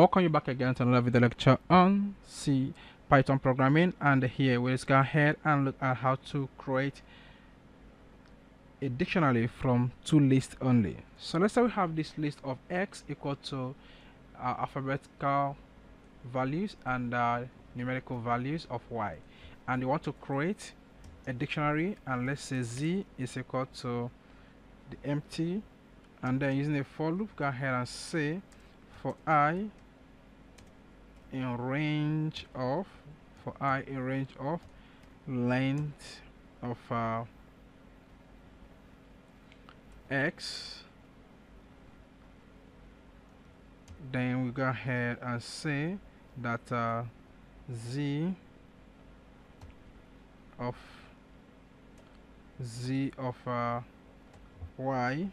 Welcome you back again to another video lecture on C Python programming, and here we'll go ahead and look at how to create a dictionary from two lists only. So let's say we have this list of x equal to alphabetical values and numerical values of y, and you want to create a dictionary, and let's say z is equal to the empty, and then using a for loop, go ahead and say for I in range of length of x, then we go ahead and say that z of y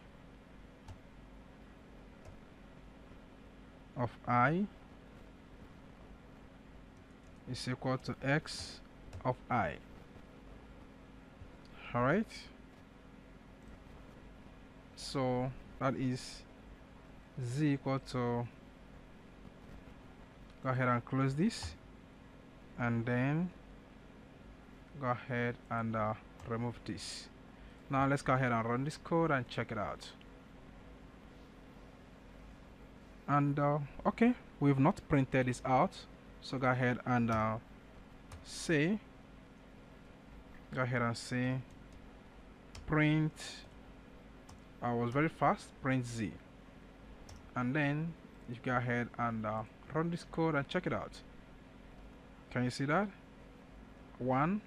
of I is equal to x of I. Alright, so that is z equal to, go ahead and close this, and then go ahead and remove this. Now let's go ahead and run this code and check it out. And okay, we've not printed this out, so go ahead and say print, I was very fast, print z, and then you go ahead and run this code and check it out. Can you see that? 1,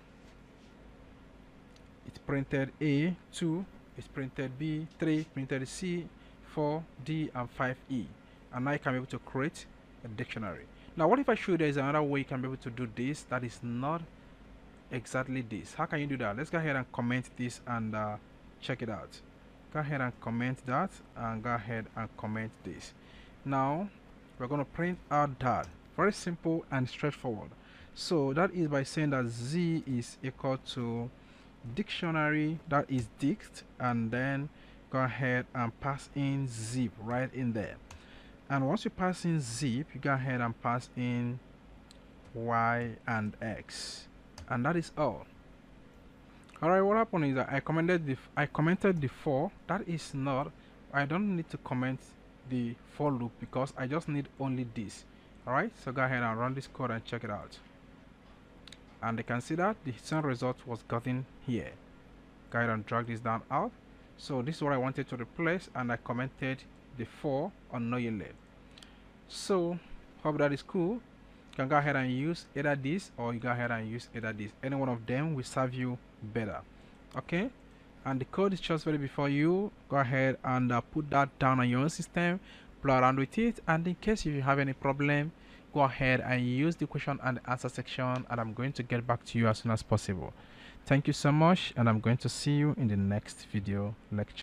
it's printed A. 2, it's printed B. 3, printed C. 4, D, and 5, E. And now you can be able to create a dictionary. Now what if I show you there's another way you can be able to do this that is not exactly this? How can you do that? Let's go ahead and comment this and check it out. Go ahead and comment that, and go ahead and comment this. Now we're going to print out that. Very simple and straightforward. So that is by saying that z is equal to dictionary, that is dict, and then go ahead and pass in zip right in there. And once you pass in zip, you go ahead and pass in y and x, and that is all. Alright, what happened is that I commented the for. That is not, I don't need to comment the for loop because I just need only this. Alright, so go ahead and run this code and check it out, and you can see that the same result was gotten here. Go ahead and drag this down out. So this is what I wanted to replace, and I commented the for unknowingly. So hope that is cool. You can go ahead and use either this, or you go ahead and use either this. Any one of them will serve you better. Okay, and the code is just ready before you. Go ahead and put that down on your own system, play around with it, and in case if you have any problem, go ahead and use the question and the answer section, and I'm going to get back to you as soon as possible. Thank you so much, and I'm going to see you in the next video lecture.